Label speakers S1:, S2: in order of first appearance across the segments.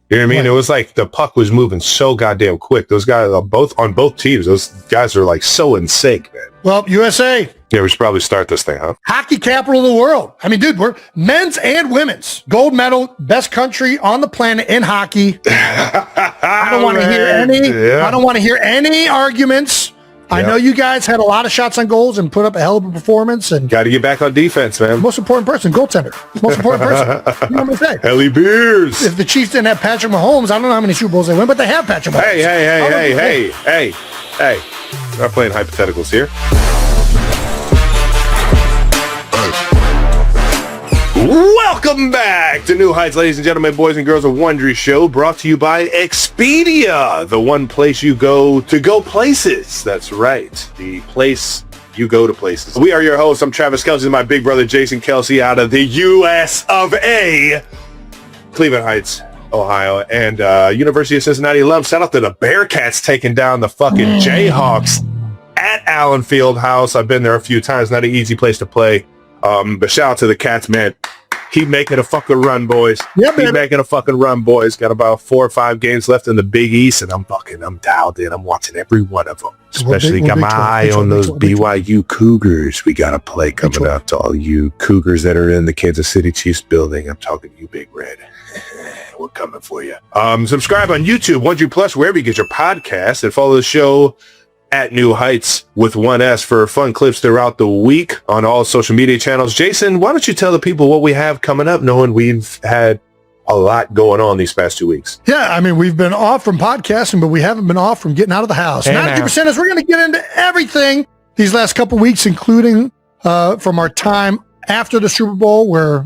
S1: You know what I mean? It was like the puck was moving so goddamn quick. Those guys are on both teams. Those guys are like so in sync, man.
S2: Well, USA.
S1: Yeah, we should probably start this thing, huh?
S2: Hockey capital of the world. I mean, dude, we're men's and women's. Gold medal, best country on the planet in hockey. I don't want to hear any. Yeah. I don't want to hear any arguments. I know you guys had a lot of shots on goals and put up a hell of a performance. And
S1: got to get back on defense, man.
S2: Most important person, goaltender. Most important person. You know what I'm saying?
S1: Ellie Beers.
S2: If the Chiefs didn't have Patrick Mahomes, I don't know how many Super Bowls they win, but they have Patrick Mahomes.
S1: Hey. We're not playing hypotheticals here. Welcome back to New Heights, ladies and gentlemen, boys and girls of Wondery Show, brought to you by Expedia, the one place you go to go places. That's right, the place you go to places. We are your hosts. I'm Travis Kelce and my big brother Jason Kelce out of the U.S. of A, Cleveland Heights, Ohio, and University of Cincinnati alum. Shout out to the Bearcats taking down the fucking Jayhawks at Allen Fieldhouse. I've been there a few times. Not an easy place to play. But shout out to the Cats, man. Keep making a fucking run, boys.
S2: Yeah,
S1: Keep making a fucking run, boys. Got about 4 or 5 games left in the Big East, and I'm dialed in. I'm watching every one of them. Especially got my eye on those BYU Cougars. We got a play coming out to all you Cougars that are in the Kansas City Chiefs building. I'm talking to you, Big Red. We're coming for you. Subscribe on YouTube, Wondery Plus, wherever you get your podcasts, and follow the show at New Heights with 1S for fun clips throughout the week on all social media channels. Jason, why don't you tell the people what we have coming up, knowing we've had a lot going on these past 2 weeks?
S2: Yeah, I mean, we've been off from podcasting, but we haven't been off from getting out of the house. 90% is we're going to get into everything these last couple weeks, including from our time after the Super Bowl, where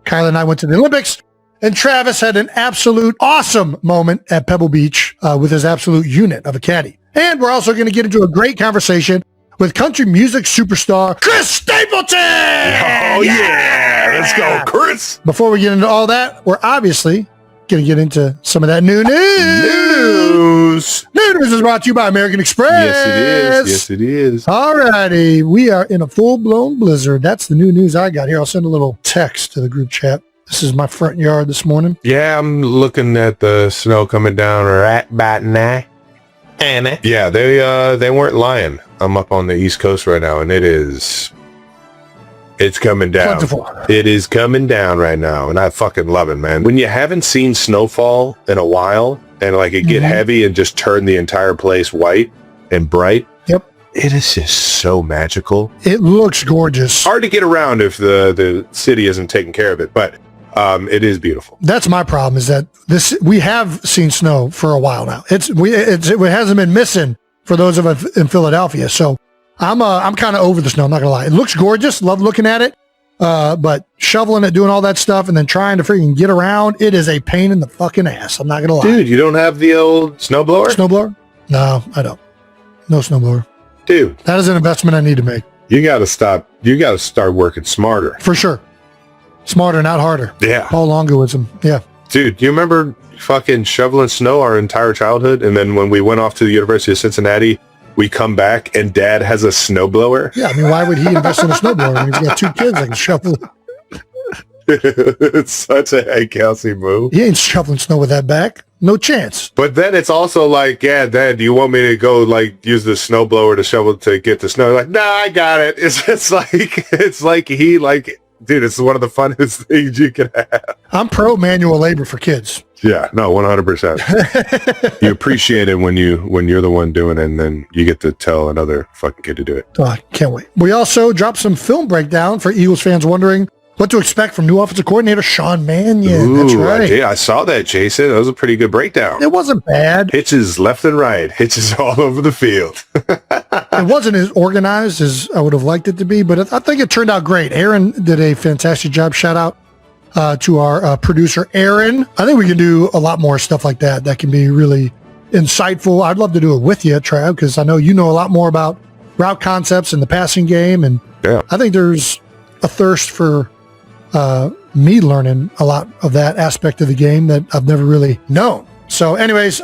S2: Kyla and I went to the Olympics, and Travis had an absolute awesome moment at Pebble Beach with his absolute unit of a caddy. And we're also going to get into a great conversation with country music superstar Chris Stapleton.
S1: Oh, yeah. Let's go, Chris.
S2: Before we get into all that, we're obviously going to get into some of that new news. New news is brought to you by American Express.
S1: Yes, it is.
S2: All righty. We are in a full-blown blizzard. That's the new news I got here. I'll send a little text to the group chat. This is my front yard this morning.
S1: Yeah, I'm looking at the snow coming down right about now. Yeah, they weren't lying. I'm up on the East Coast right now, and it's coming down.
S2: Plentiful.
S1: It is coming down right now, and I fucking love it, man. When you haven't seen snowfall in a while, and like it get heavy and just turn the entire place white and bright.
S2: Yep.
S1: It is just so magical.
S2: It looks gorgeous.
S1: Hard to get around if the city isn't taking care of it, but it is beautiful.
S2: That's my problem, is that we have seen snow for a while now. It hasn't been missing for those of us in Philadelphia. So I'm kind of over the snow. I'm not gonna lie. It looks gorgeous. Love looking at it. But shoveling it, doing all that stuff, and then trying to freaking get around, it is a pain in the fucking ass. I'm not gonna lie.
S1: Dude, you don't have the old snowblower?
S2: Snowblower? No, I don't. No snowblower.
S1: Dude,
S2: that is an investment I need to make.
S1: You got to stop. You got to start working smarter.
S2: For sure. Smarter, not harder.
S1: Yeah.
S2: Paul Longoism. Yeah.
S1: Dude, do you remember fucking shoveling snow our entire childhood? And then when we went off to the University of Cincinnati, we come back and Dad has a snowblower?
S2: Yeah, I mean, why would he invest in a snowblower when he's got 2 kids that can shovel?
S1: It's such a Hey Kelce move.
S2: He ain't shoveling snow with that back. No chance.
S1: But then it's also like, yeah, Dad, do you want me to go like use the snowblower to shovel to get the snow? Like, no, I got it. It's like he like, dude, it's one of the funnest things you can have.
S2: I'm pro manual labor for kids.
S1: Yeah, no, 100%. You appreciate it when you're the one doing it, and then you get to tell another fucking kid to do it.
S2: Oh, I can't wait. We also dropped some film breakdown for Eagles fans wondering what to expect from new offensive coordinator Sean Mannion.
S1: Ooh,
S2: that's right.
S1: Yeah, I saw that, Jason. That was a pretty good breakdown.
S2: It wasn't bad.
S1: Hitches left and right. Hitches all over the field.
S2: It wasn't as organized as I would have liked it to be, but I think it turned out great. Aaron did a fantastic job. Shout out to our producer, Aaron. I think we can do a lot more stuff like that. That can be really insightful. I'd love to do it with you, Trav, because I know you know a lot more about route concepts and the passing game. And
S1: yeah.
S2: I think there's a thirst for me learning a lot of that aspect of the game that I've never really known. So anyways,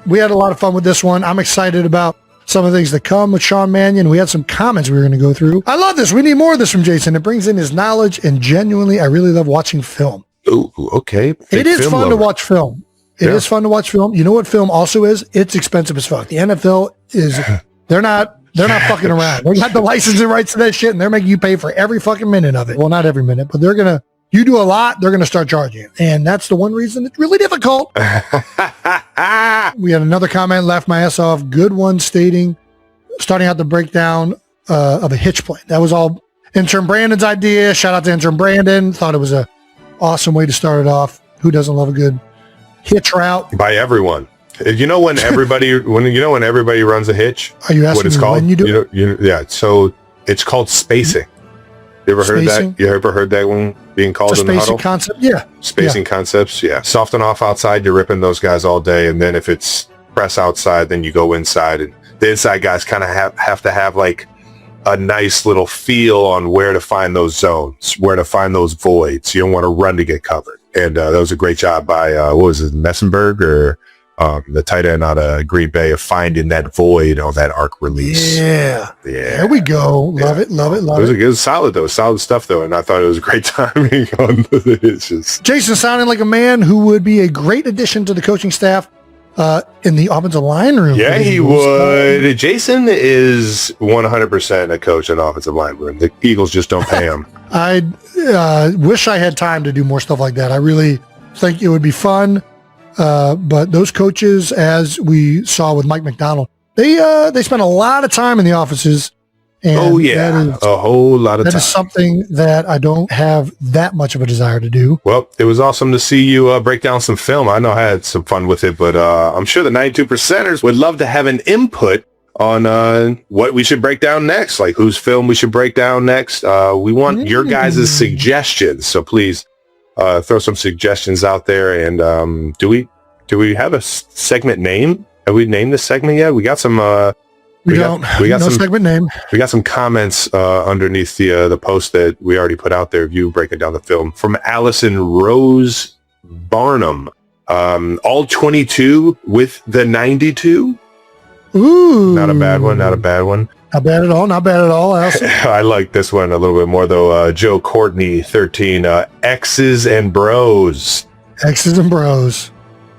S2: we had a lot of fun with this one. I'm excited about some of the things that come with Sean Mannion. We had some comments we were going to go through. I love this. We need more of this from Jason. It brings in his knowledge, and genuinely, I really love watching film.
S1: Ooh, okay.
S2: It is fun to watch film. It is fun to watch film. You know what film also is? It's expensive as fuck. The NFL is, they're not fucking around. They got the licensing rights to that shit, and they're making you pay for every fucking minute of it. Well, not every minute, but you do a lot, they're going to start charging you. And that's the one reason it's really difficult. We had another comment, laughed my ass off. Good one starting out the breakdown of a hitch plane. That was all intern Brandon's idea. Shout out to intern Brandon. Thought it was a awesome way to start it off. Who doesn't love a good hitch route?
S1: By everyone. You know when everybody runs a hitch?
S2: Are you asking
S1: what it's
S2: me
S1: called?
S2: when you do it?
S1: Yeah. So it's called spacing. You ever heard that? You ever heard that one being called in the huddle?
S2: Spacing concept, yeah.
S1: Spacing concepts, yeah. Soft and off outside, you're ripping those guys all day, and then if it's press outside, then you go inside, and the inside guys kind of have to have like a nice little feel on where to find those zones, where to find those voids. You don't want to run to get covered. And that was a great job by what was it, Messenberg or the tight end out of Green Bay, of finding that void on that arc release.
S2: Yeah. There we go. Love it.
S1: It was solid though. Solid stuff though. And I thought it was a great timing on the hitches.
S2: Jason sounding like a man who would be a great addition to the coaching staff in the offensive line room.
S1: Yeah, he would. Jason is 100% a coach in the offensive line room. The Eagles just don't pay him.
S2: I wish I had time to do more stuff like that. I really think it would be fun. But those coaches, as we saw with Mike McDonald, they spend a lot of time in the offices. And
S1: a whole lot of time.
S2: That is something that I don't have that much of a desire to do.
S1: Well, it was awesome to see you break down some film. I know I had some fun with it, but I'm sure the 92%ers would love to have an input on what we should break down next, like whose film we should break down next. We want your guys' suggestions, so please throw some suggestions out there. And do we have a segment name? Have we named this segment yet? We got some. We got some
S2: segment name.
S1: We got some comments underneath the post that we already put out there of you breaking down the film from Allison Rose Barnum. All 22 with the 92.
S2: Ooh,
S1: not a bad one.
S2: Not bad at all. Allison.
S1: I like this one a little bit more though. Joe Courtney 13. X's and Bros.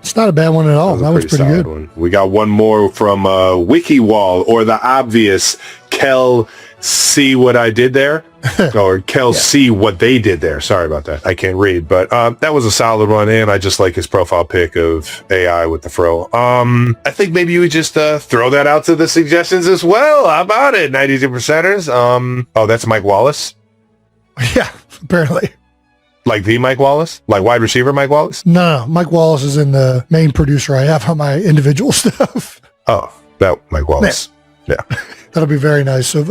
S1: It's not a bad one at all. That was pretty good. One. We got one more from WikiWall, or the obvious Kel, see what I did there? Or Kel, see what they did there. Sorry about that. I can't read, but that was a solid one, and I just like his profile pic of AI with the fro. I think maybe you would just throw that out to the suggestions as well. How about it, 92%ers? Oh, that's Mike Wallace?
S2: Yeah, apparently.
S1: Like the Mike Wallace? Like wide receiver Mike Wallace?
S2: No, Mike Wallace is in the main producer I have on my individual stuff.
S1: Oh, that Mike Wallace. Yeah.
S2: That'll be very nice of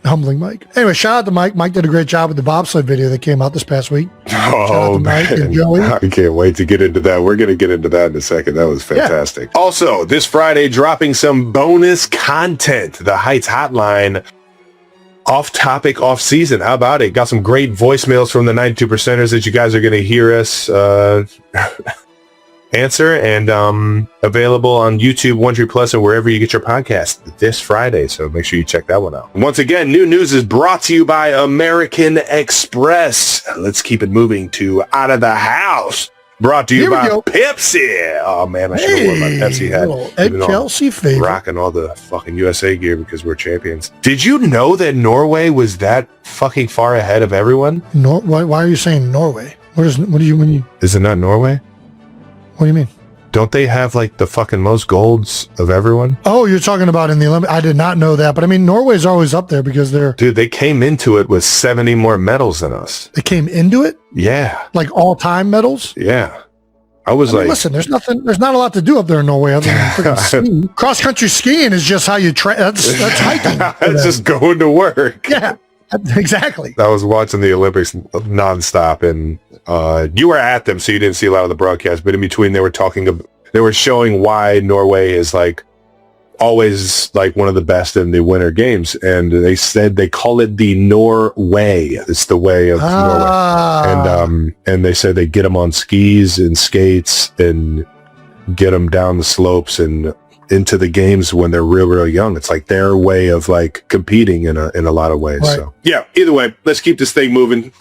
S2: humbling Mike. Anyway, shout out to Mike. Mike did a great job with the bobsled video that came out this past week.
S1: Oh, Mike and Joey. I can't wait to get into that. We're going to get into that in a second. That was fantastic. Yeah. Also, this Friday, dropping some bonus content. The Heights Hotline. Off topic, off season. How about it? Got some great voicemails from the 92%ers that you guys are going to hear us answer, and available on YouTube, Wondery Plus, and wherever you get your podcast this Friday. So make sure you check that one out. Once again, new news is brought to you by American Express. Let's keep it moving to Out of the House. Brought to you by Pepsi. Oh man, I should have worn my Pepsi hat.
S2: Ed Kelce favorite.
S1: Rocking all the fucking USA gear because we're champions. Did you know that Norway was that fucking far ahead of everyone?
S2: Why are you saying Norway? What do you mean?
S1: Is it not Norway?
S2: What do you mean?
S1: Don't they have like the fucking most golds of everyone?
S2: Oh, you're talking about in the Olympics. I did not know that, but I mean, Norway's always up there because
S1: Dude, they came into it with 70 more medals than us.
S2: They came into it?
S1: Yeah.
S2: Like all-time medals?
S1: Yeah. I mean,
S2: listen, there's not a lot to do up there in Norway other than freaking skiing. Cross-country skiing is just how you that's hiking.
S1: It's just going to work.
S2: Yeah, exactly.
S1: I was watching the Olympics nonstop, and you were at them, so you didn't see a lot of the broadcast, but in between they were showing why Norway is like always like one of the best in the winter games, and they said they call it the Norway. It's the way of Norway, and they said they get them on skis and skates and get them down the slopes and into the games when they're real young. It's like their way of like competing in a lot of ways. Right. So yeah, either way, let's keep this thing moving.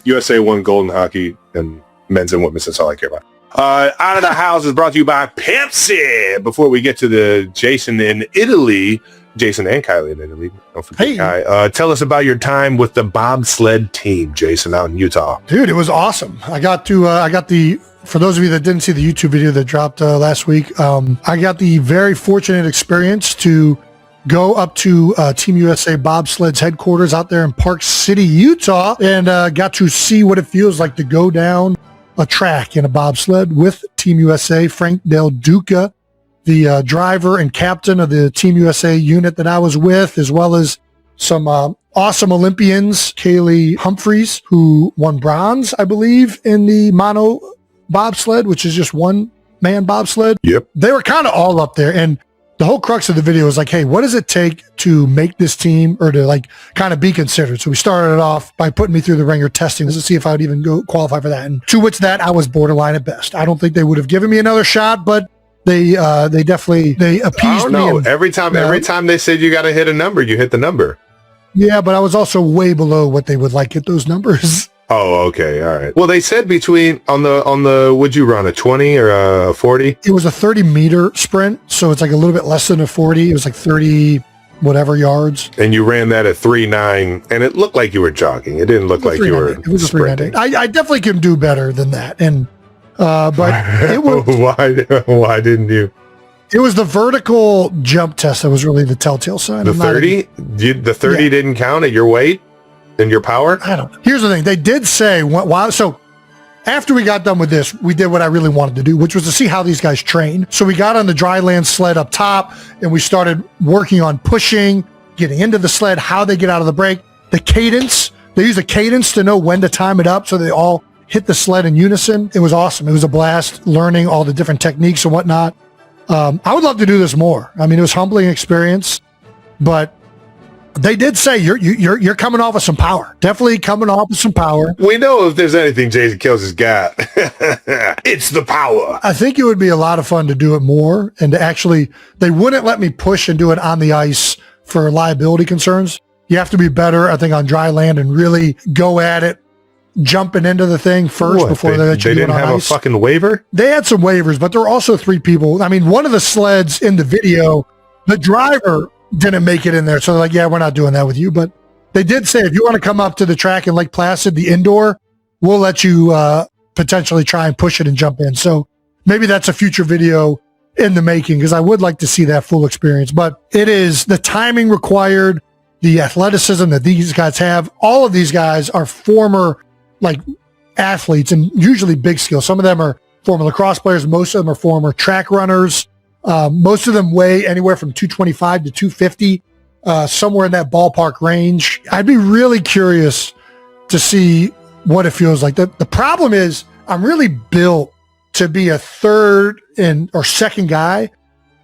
S1: USA won gold in hockey, and men's and women's. That's all I care about. Out of the House is brought to you by Pepsi. Before we get to the Jason in Italy, Jason and Kylie in Italy, don't forget Kai. Tell us about your time with the bobsled team, Jason, out in Utah.
S2: Dude, it was awesome. I got the, for those of you that didn't see the YouTube video that dropped last week, I got the very fortunate experience to go up to Team USA Bobsled's headquarters out there in Park City, Utah, and got to see what it feels like to go down a track in a bobsled with Team USA. Frank Del Duca, the driver and captain of the Team USA unit that I was with, as well as some awesome Olympians, Kaylee Humphreys, who won bronze, I believe, in the mono bobsled, which is just one man bobsled.
S1: Yep.
S2: They were kind of all up there. And the whole crux of the video was like, hey, what does it take to make this team or to like kind of be considered? So we started it off by putting me through the ringer testing to see if I would even go qualify for that. And to which that I was borderline at best. I don't think they would have given me another shot, but they definitely appeased me.
S1: And, every time they said you got to hit a number, you hit the number.
S2: Yeah, but I was also way below what they would like at those numbers.
S1: Oh, okay. All right. Well, they said between on the would you run a 20 or a 40?
S2: It was a 30-meter sprint, so it's like a little bit less than a 40. It was like 30 whatever yards.
S1: And you ran that at 3.9, and it looked like you were jogging. It didn't look like you were
S2: It was a
S1: sprinting.
S2: 3.9. I definitely can do better than that. And but it was
S1: why didn't you?
S2: It was the vertical jump test that was really the telltale sign.
S1: The 30? The 30 didn't count at your weight and your power?
S2: I don't know. Here's the thing. They did say, so after we got done with this, we did what I really wanted to do, which was to see how these guys train. So we got on the dry land sled up top, and we started working on pushing, getting into the sled, how they get out of the break, the cadence. They use a cadence to know when to time it up so they all hit the sled in unison. It was awesome. It was a blast learning all the different techniques and whatnot. I would love to do this more. I mean, it was a humbling experience, but they did say you're coming off with some power. Definitely coming off with some power.
S1: We know if there's anything Jason Kelce's got, it's the power.
S2: I think it would be a lot of fun to do it more and to actually, they wouldn't let me push and do it on the ice for liability concerns. You have to be better, I think, on dry land and really go at it, jumping into the thing first before they let you do it on ice. They didn't have a
S1: fucking waiver?
S2: They had some waivers, but there were also 3 people. I mean, one of the sleds in the video, the driver didn't make it in there. So they're like, yeah, we're not doing that with you. But they did say, if you want to come up to the track in Lake Placid, the indoor, we'll let you potentially try and push it and jump in. So maybe that's a future video in the making, because I would like to see that full experience. But it is the timing required, the athleticism that these guys have. All of these guys are former like athletes and usually big skills. Some of them are former lacrosse players. Most of them are former track runners. Most of them weigh anywhere from 225 to 250, somewhere in that ballpark range. I'd be really curious to see what it feels like. The problem is I'm really built to be a third or second guy,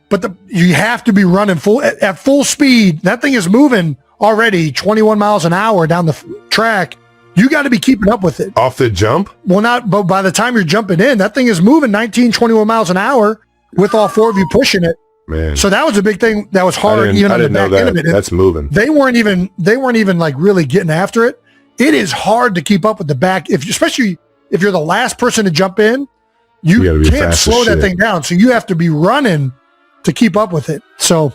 S2: but you have to be running at full speed. That thing is moving already 21 miles an hour down the track. You got to be keeping up with it.
S1: Off the jump?
S2: Well, but by the time you're jumping in, that thing is moving 19, 21 miles an hour with all 4 of you pushing it.
S1: Man.
S2: So that was a big thing that was hard even on the back end of it.
S1: That's moving.
S2: They weren't even like really getting after it. It is hard to keep up with the back, especially if you're the last person to jump in, you can't slow that thing down. So you have to be running to keep up with it. So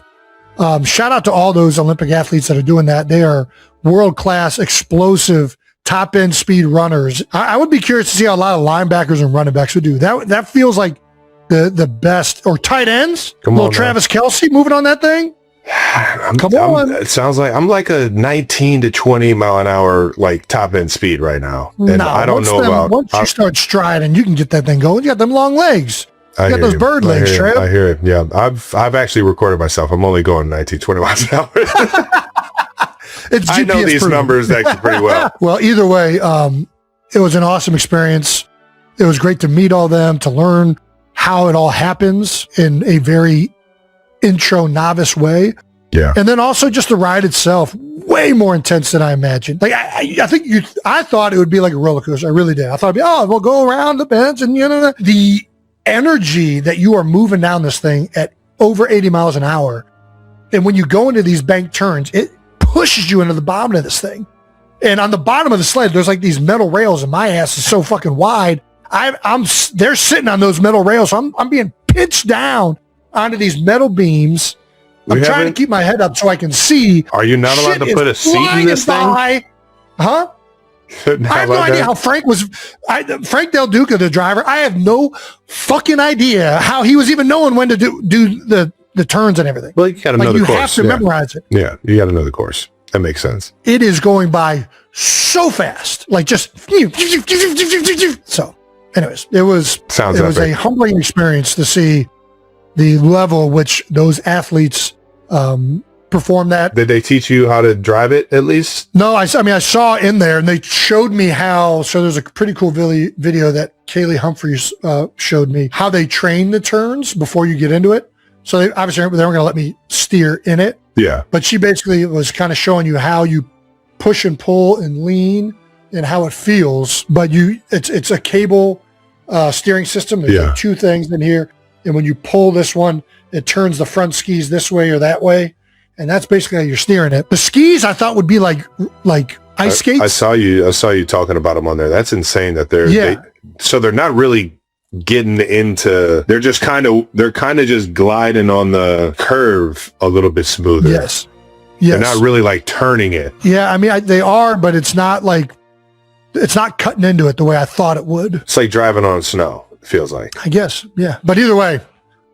S2: shout out to all those Olympic athletes that are doing that. They are world-class, explosive, top-end speed runners. I would be curious to see how a lot of linebackers and running backs would do. That feels like the best. Or tight ends. Little Travis Kelce moving on that thing. Come on.
S1: It sounds like I'm like a 19 to 20 mile an hour like top-end speed right now. And I don't know about...
S2: Once you start striding, you can get that thing going. You got them long legs. You got those bird legs, Trev.
S1: I hear it. Yeah. I've actually recorded myself. I'm only going 19, 20 miles an hour. I know these numbers actually pretty well.
S2: Well, either way, it was an awesome experience. It was great to meet all them, to learn how it all happens in a very intro novice way.
S1: Yeah.
S2: And then also just the ride itself, way more intense than I imagined. Like I thought it would be like a roller coaster. I really did. I thought it'd be, we'll go around the bends and the energy that you are moving down this thing at over 80 miles an hour. And when you go into these bank turns, it pushes you into the bottom of this thing. And on the bottom of the sled, there's like these metal rails, and my ass is so fucking wide. They're sitting on those metal rails. So I'm being pitched down onto these metal beams. I'm trying to keep my head up so I can see.
S1: Are you not allowed to put a seat in this thing?
S2: Huh? I have no idea how Frank Frank Del Duca, the driver. I have no fucking idea how he was even knowing when to do the turns and everything.
S1: Well, you got to know the course. You
S2: have to memorize it.
S1: Yeah, you got to know the course. That makes sense.
S2: It is going by so fast, like just so. Anyways, it was a humbling experience to see the level at which those athletes perform that.
S1: Did they teach you how to drive it at least?
S2: No, I saw in there and they showed me how. So there's a pretty cool video that Kaylee Humphreys showed me how they train the turns before you get into it. So they weren't going to let me steer in it.
S1: Yeah.
S2: But she basically was kind of showing you how you push and pull and lean and how it feels. But it's a cable steering system. There's like two things in here. And when you pull this one, it turns the front skis this way or that way. And that's basically how you're steering it. The skis I thought would be like ice skates.
S1: I saw you talking about them on there. That's insane that they're not really getting into, they're kind of just gliding on the curve a little bit smoother.
S2: Yes.
S1: They're not really like turning it.
S2: Yeah. I mean, they are, but it's not cutting into it the way I thought it would.
S1: It's like driving on snow. It feels like,
S2: I guess. Yeah. But either way,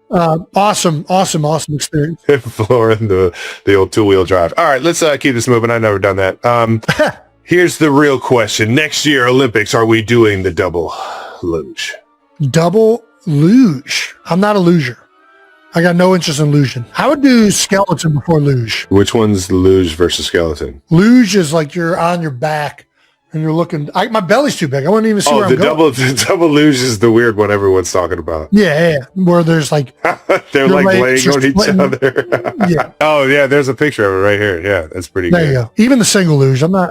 S2: awesome experience.
S1: Flooring the old two-wheel drive. All right, let's keep this moving. I've never done that. Here's the real question. Next year, Olympics, are we doing the double luge?
S2: Double luge? I'm not a luger. I got no interest in luging. I would do skeleton before luge.
S1: Which one's luge versus skeleton?
S2: Luge is like you're on your back and you're looking. My belly's too big. I wouldn't even see where I'm going.
S1: The double luge is the weird one everyone's talking about.
S2: Yeah. Where there's like
S1: they're like laying on each other.
S2: Yeah.
S1: Oh yeah, there's a picture of it right here. Yeah, that's pretty good.
S2: There you go. Even the single luge. I'm not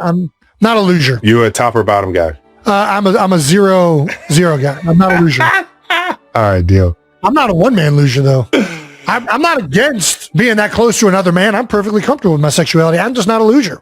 S2: a luger.
S1: You a top or bottom guy?
S2: I'm a zero guy. I'm not a luger.
S1: All right, deal.
S2: I'm not a one-man luger though. I'm not against being that close to another man. I'm perfectly comfortable with my sexuality. I'm just not a luger.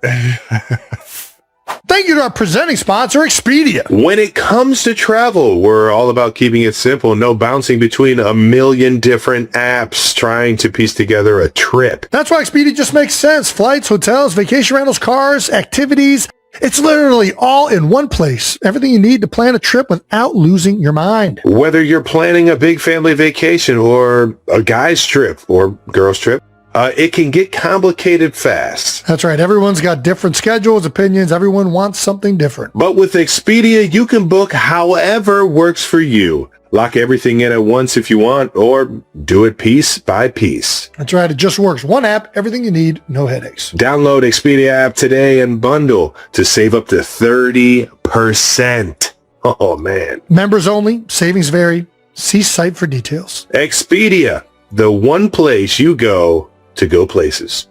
S2: Thank you to our presenting sponsor, Expedia.
S1: When it comes to travel, we're all about keeping it simple. No bouncing between a million different apps trying to piece together a trip.
S2: That's why Expedia just makes sense. Flights, hotels, vacation rentals, cars, activities. It's literally all in one place. Everything you need to plan a trip without losing your mind.
S1: Whether you're planning a big family vacation or a guy's trip or girl's trip, it can get complicated fast.
S2: That's right. Everyone's got different schedules, opinions. Everyone wants something different.
S1: But with Expedia, you can book however works for you. Lock everything in at once if you want, or do it piece by piece.
S2: That's right. It just works. One app, everything you need, no headaches.
S1: Download Expedia app today and bundle to save up to 30%. Oh, man.
S2: Members only. Savings vary. See site for details.
S1: Expedia, the one place you go to go places.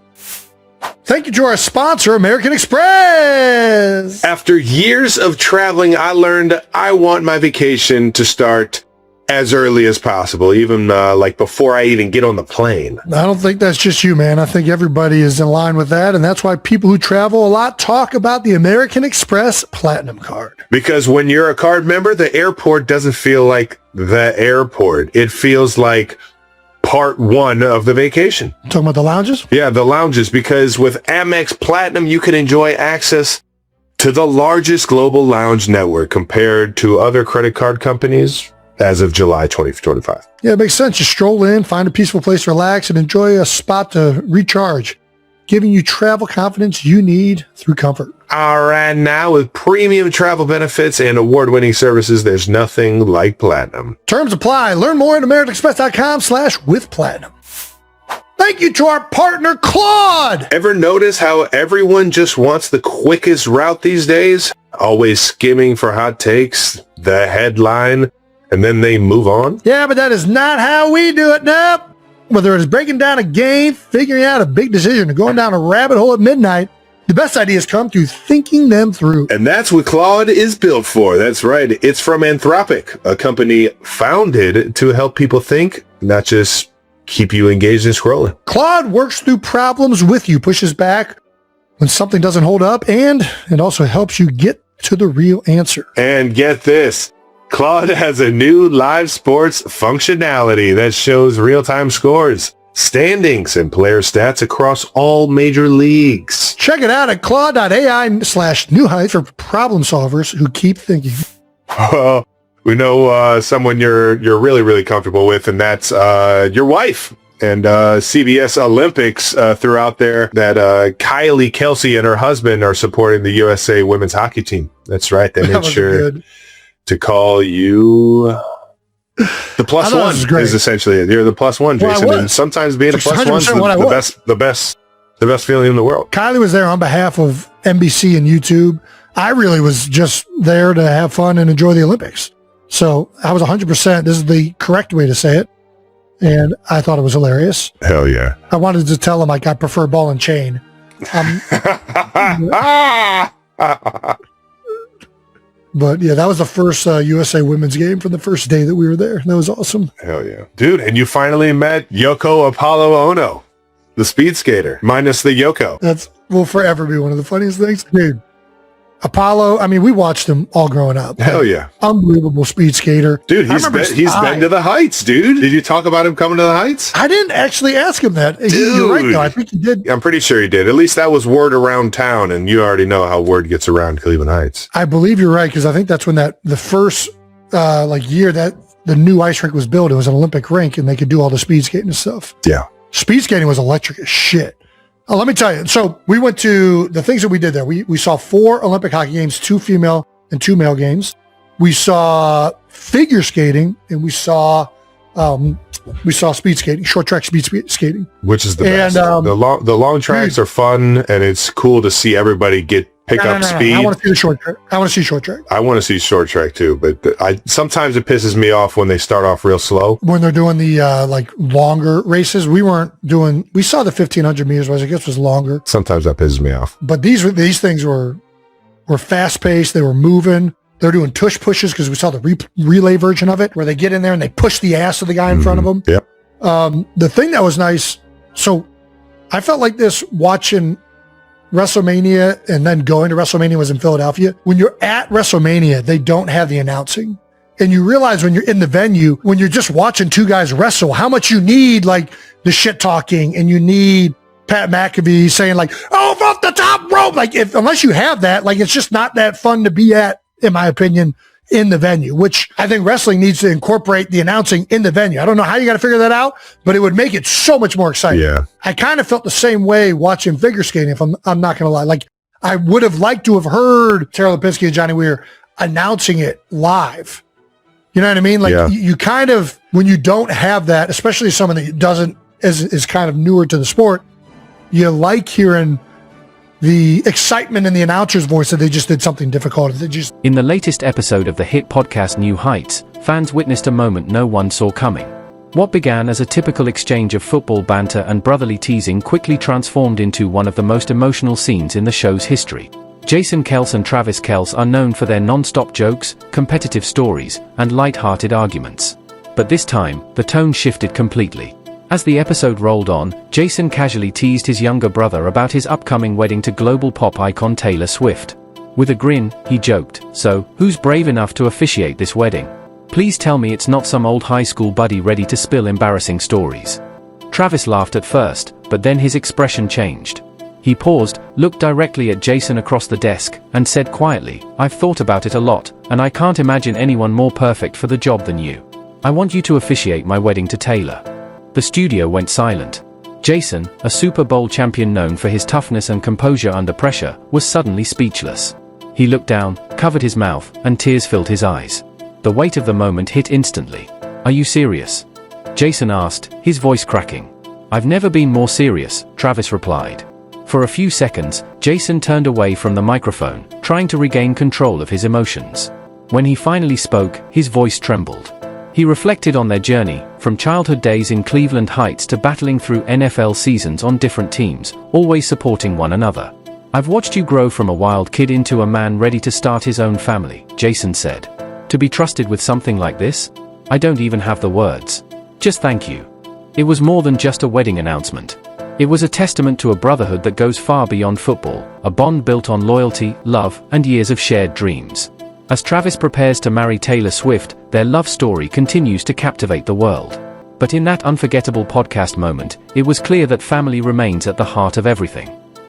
S2: Thank you to our sponsor, American Express.
S1: After years of traveling, I learned I want my vacation to start as early as possible, even like before I even get on the plane.
S2: I don't think that's just you, man. I think everybody is in line with that, and that's why people who travel a lot talk about the American Express Platinum Card.
S1: Because when you're a card member, the airport doesn't feel like the airport. It feels like part one of the vacation.
S2: Talking about the lounges?
S1: Yeah, the lounges, because with Amex Platinum, you can enjoy access to the largest global lounge network compared to other credit card companies as of July 2025.
S2: Yeah, it makes sense. You stroll in, find a peaceful place to relax, and enjoy a spot to recharge, giving you travel confidence you need through comfort.
S1: All right, now with premium travel benefits and award-winning services, there's nothing like Platinum.
S2: Terms apply. Learn more at americanexpress.com/withplatinum. Thank you to our partner, Claude.
S1: Ever notice how everyone just wants the quickest route these days? Always skimming for hot takes, the headline, and then they move on?
S2: Yeah, but that is not how we do it. Nope. Whether it is breaking down a game, figuring out a big decision, or going down a rabbit hole at midnight, the best ideas come through thinking them through.
S1: And that's what Claude is built for. That's right. It's from Anthropic, a company founded to help people think, not just keep you engaged in scrolling.
S2: Claude works through problems with you, pushes back when something doesn't hold up, and it also helps you get to the real answer.
S1: And get this. Claude has a new live sports functionality that shows real-time scores, standings, and player stats across all major leagues.
S2: Check it out at claude.ai/newheights for problem solvers who keep thinking.
S1: Well, we know someone you're really, really comfortable with, and that's your wife. And CBS Olympics threw out there that Kelce and her husband are supporting the USA women's hockey team. That's right. They made sure to call you the plus one is essentially it. You're the plus one, Jason. And sometimes being a plus one is the best feeling in the world.
S2: Kylie was there on behalf of NBC and YouTube. I really was just there to have fun and enjoy the Olympics. So I was 100%. This is the correct way to say it. And I thought it was hilarious.
S1: Hell yeah.
S2: I wanted to tell him I prefer ball and chain. But yeah, that was the first USA women's game from the first day that we were there. That was awesome.
S1: Hell yeah. Dude, and you finally met Yoko Apollo Ono, the speed skater, minus the Yoko.
S2: That will forever be one of the funniest things. Dude, Apollo, I mean, we watched him all growing up.
S1: Hell yeah.
S2: Unbelievable speed skater.
S1: Dude, he's been to the Heights, dude. Did you talk about him coming to the Heights?
S2: I didn't actually ask him that. Dude. You're right, though. I think he did.
S1: I'm pretty sure he did. At least that was word around town, and you already know how word gets around Cleveland Heights.
S2: I believe you're right, because I think that's when the first year that the new ice rink was built, it was an Olympic rink, and they could do all the speed skating and stuff.
S1: Yeah.
S2: Speed skating was electric as shit. Let me tell you. So we went to the things that we did there. We saw 4 Olympic hockey games, 2 female and 2 male games. We saw figure skating, and we saw speed skating, short track speed skating,
S1: which is the best. The long tracks are fun, and it's cool to see everybody pick up speed.
S2: I want to see the short track. I want to see short track.
S1: I want to see short track too, but sometimes it pisses me off when they start off real slow.
S2: When they're doing the longer races, we saw the 1500 meters, which I guess was longer.
S1: Sometimes that pisses me off.
S2: But these things were fast paced. They were moving. They're doing tush pushes because we saw the relay version of it where they get in there and they push the ass of the guy in front of them.
S1: Yep.
S2: The thing that was nice. So I felt like this watching WrestleMania and then going to WrestleMania was in Philadelphia. When you're at WrestleMania, they don't have the announcing. And you realize when you're in the venue, when you're just watching 2 guys wrestle, how much you need like the shit talking, and you need Pat McAfee saying like, "Oh, off the top rope." Like unless you have that, like it's just not that fun to be at, in my opinion, in the venue, which I think wrestling needs to incorporate the announcing in the venue. I don't know how you got to figure that out, but it would make it so much more exciting.
S1: Yeah.
S2: I kind of felt the same way watching figure skating, if I'm not going to lie. Like I would have liked to have heard Tara Lipinski and Johnny Weir announcing it live. You know what I mean? Like you kind of, when you don't have that, especially someone that is kind of newer to the sport, you like hearing the excitement in the announcer's voice that they just did something difficult.
S3: In the latest episode of the hit podcast New Heights, fans witnessed a moment no one saw coming. What began as a typical exchange of football banter and brotherly teasing quickly transformed into one of the most emotional scenes in the show's history. Jason Kelce and Travis Kelce are known for their non-stop jokes, competitive stories, and light-hearted arguments. But this time, the tone shifted completely. As the episode rolled on, Jason casually teased his younger brother about his upcoming wedding to global pop icon Taylor Swift. With a grin, he joked, "So, who's brave enough to officiate this wedding? Please tell me it's not some old high school buddy ready to spill embarrassing stories." Travis laughed at first, but then his expression changed. He paused, looked directly at Jason across the desk, and said quietly, "I've thought about it a lot, and I can't imagine anyone more perfect for the job than you. I want you to officiate my wedding to Taylor." The studio went silent. Jason, a Super Bowl champion known for his toughness and composure under pressure, was suddenly speechless. He looked down, covered his mouth, and tears filled his eyes. The weight of the moment hit instantly. "Are you serious?" Jason asked, his voice cracking. "I've never been more serious," Travis replied. For a few seconds, Jason turned away from the microphone, trying to regain control of his emotions. When he finally spoke, his voice trembled. He reflected on their journey, from childhood days in Cleveland Heights to battling through NFL seasons on different teams, always supporting one another. "I've watched you grow from a wild kid into a man ready to start his own family," Jason said. "To be trusted with something like this? I don't even have the words. Just thank you." It was more than just a wedding announcement. It was a testament to a brotherhood that goes far beyond football, a bond built on loyalty, love, and years of shared dreams. As Travis prepares to marry Taylor Swift, their love story continues to captivate the world. But in that unforgettable podcast moment, it was clear that family remains at the heart of everything.